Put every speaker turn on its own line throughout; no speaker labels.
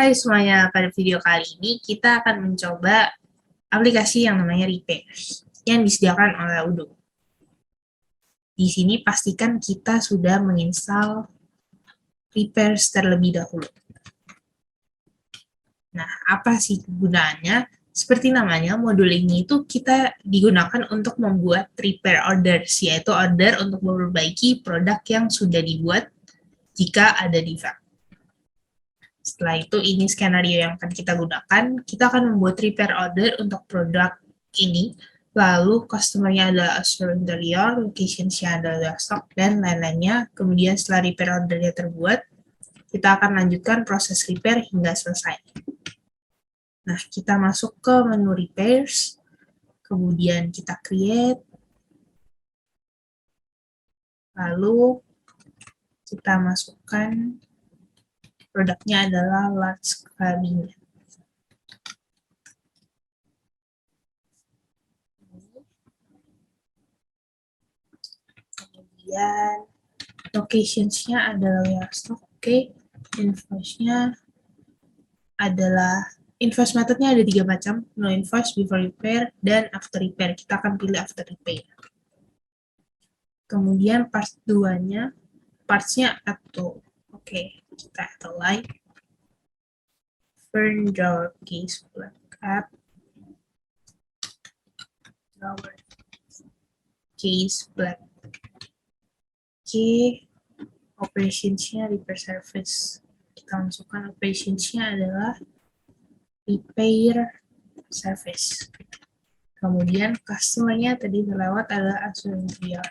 Hai semuanya, pada video kali ini kita akan mencoba aplikasi yang namanya Repairs yang disediakan oleh Odoo. Di sini pastikan kita sudah menginstal Repairs terlebih dahulu. Nah, apa sih kegunaannya? Seperti namanya, modul ini itu kita digunakan untuk membuat repair orders, yaitu order untuk memperbaiki produk yang sudah dibuat jika ada defect. Setelah itu, ini skenario yang akan kita gunakan. Kita akan membuat repair order untuk produk ini. Lalu, customer-nya adalah Azure Interior, location-nya adalah stock, dan lain-lainnya. Kemudian, setelah repair order-nya terbuat, kita akan lanjutkan proses repair hingga selesai. Nah, kita masuk ke menu repairs. Kemudian, kita create. Lalu, kita masukkan produknya adalah large cabinet. Kemudian locations-nya adalah stock, oke. Invoice-nya adalah invoice method-nya ada 3 macam, no invoice, before repair, dan after repair. Kita akan pilih after repair. Kemudian part 2-nya, parts-nya atau oke, kita align. Fern drawer case black up. Drawer case black. Oke, operations-nya repair service. Kita masukkan operations-nya adalah repair service. Kemudian customer-nya tadi terlewat adalah Azure Interior.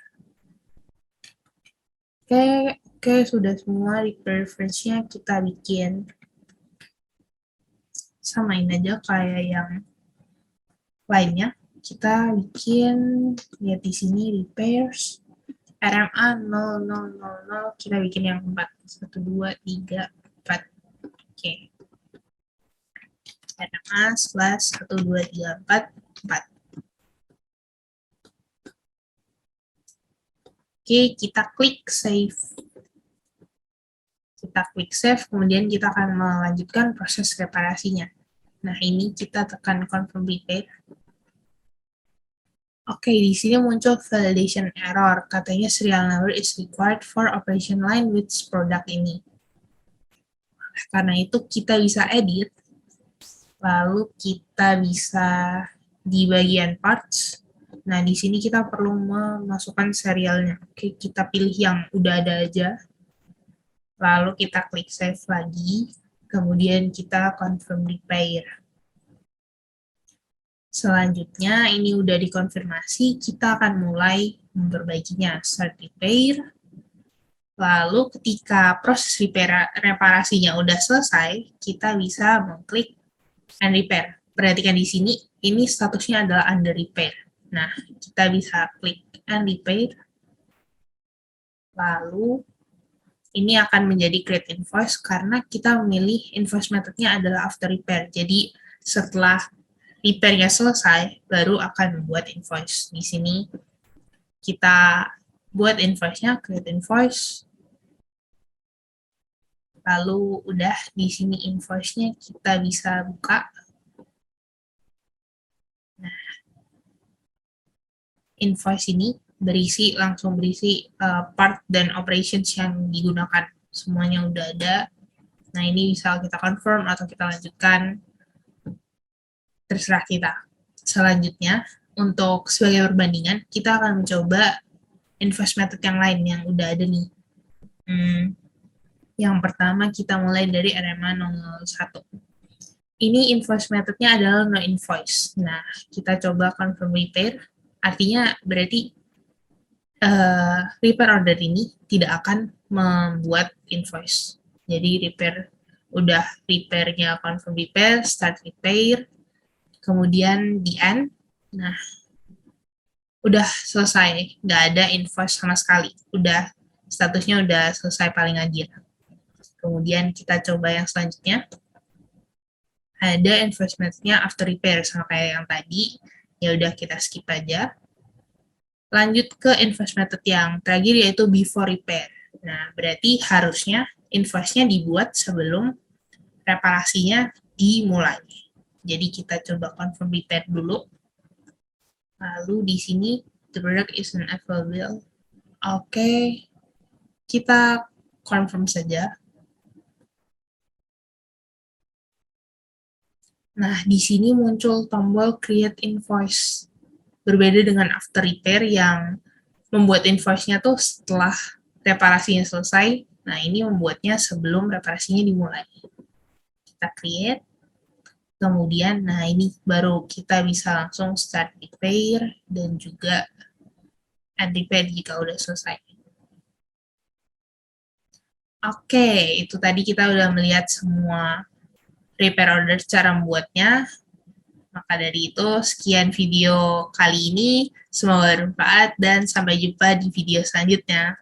Oke, sudah semua repair reference-nya kita bikin. Samain aja kayak yang lainnya. Kita bikin, lihat di sini repairs, RMA 0000, kita bikin yang 4. 1, 2, 3, 4. Oke. RMA slash 1, 2, 3, 4, 4. Oke, kita klik save. Kita klik save, kemudian kita akan melanjutkan proses reparasinya. Nah, ini kita tekan confirm repair. Oke, di sini muncul validation error. Katanya serial number is required for operation line with product ini. Karena itu kita bisa edit, lalu kita bisa di bagian parts. Nah, di sini kita perlu memasukkan serialnya. Oke, kita pilih yang udah ada aja. Lalu kita klik save lagi, kemudian kita confirm repair. Selanjutnya, ini udah dikonfirmasi, kita akan mulai memperbaikinya. Start repair. Lalu ketika proses reparasinya udah selesai, kita bisa mengklik and repair. Perhatikan di sini, ini statusnya adalah under repair. Nah, kita bisa klik and repair. Lalu, ini akan menjadi create invoice karena kita memilih invoice methodnya adalah after repair. Jadi, setelah repair-nya selesai, baru akan membuat invoice. Di sini, kita buat invoice-nya, create invoice. Lalu udah di sini invoice-nya kita bisa buka. Nah, invoice ini langsung berisi part dan operations yang digunakan. Semuanya udah ada. Nah, ini bisa kita confirm atau kita lanjutkan. Terserah kita. Selanjutnya, untuk sebagai perbandingan, kita akan mencoba invoice method yang lain yang udah ada nih. Yang pertama, kita mulai dari RMA 01. Ini invoice methodnya adalah no invoice. Nah, kita coba confirm repair. Artinya berarti repair order ini tidak akan membuat invoice. Jadi repairnya confirm repair, start repair, kemudian di end. Nah, udah selesai, nggak ada invoice sama sekali. Statusnya udah selesai paling akhir. Kemudian kita coba yang selanjutnya. Ada invoice method-nya after repair sama kayak yang tadi. Ya udah kita skip aja. Lanjut ke invoice method yang terakhir yaitu before repair. Nah, berarti harusnya invoice-nya dibuat sebelum reparasinya dimulai. Jadi kita coba confirm repair dulu. Lalu di sini the product isn't available. Oke, kita confirm saja. Nah, di sini muncul tombol create invoice. Berbeda dengan after repair yang membuat invoice-nya tuh setelah reparasinya selesai. Nah, ini membuatnya sebelum reparasinya dimulai. Kita create. Kemudian, nah ini baru kita bisa langsung start repair dan juga add repair jika udah selesai. Oke, itu tadi kita udah melihat semua repair order cara membuatnya. Maka dari itu, sekian video kali ini. Semoga bermanfaat dan sampai jumpa di video selanjutnya.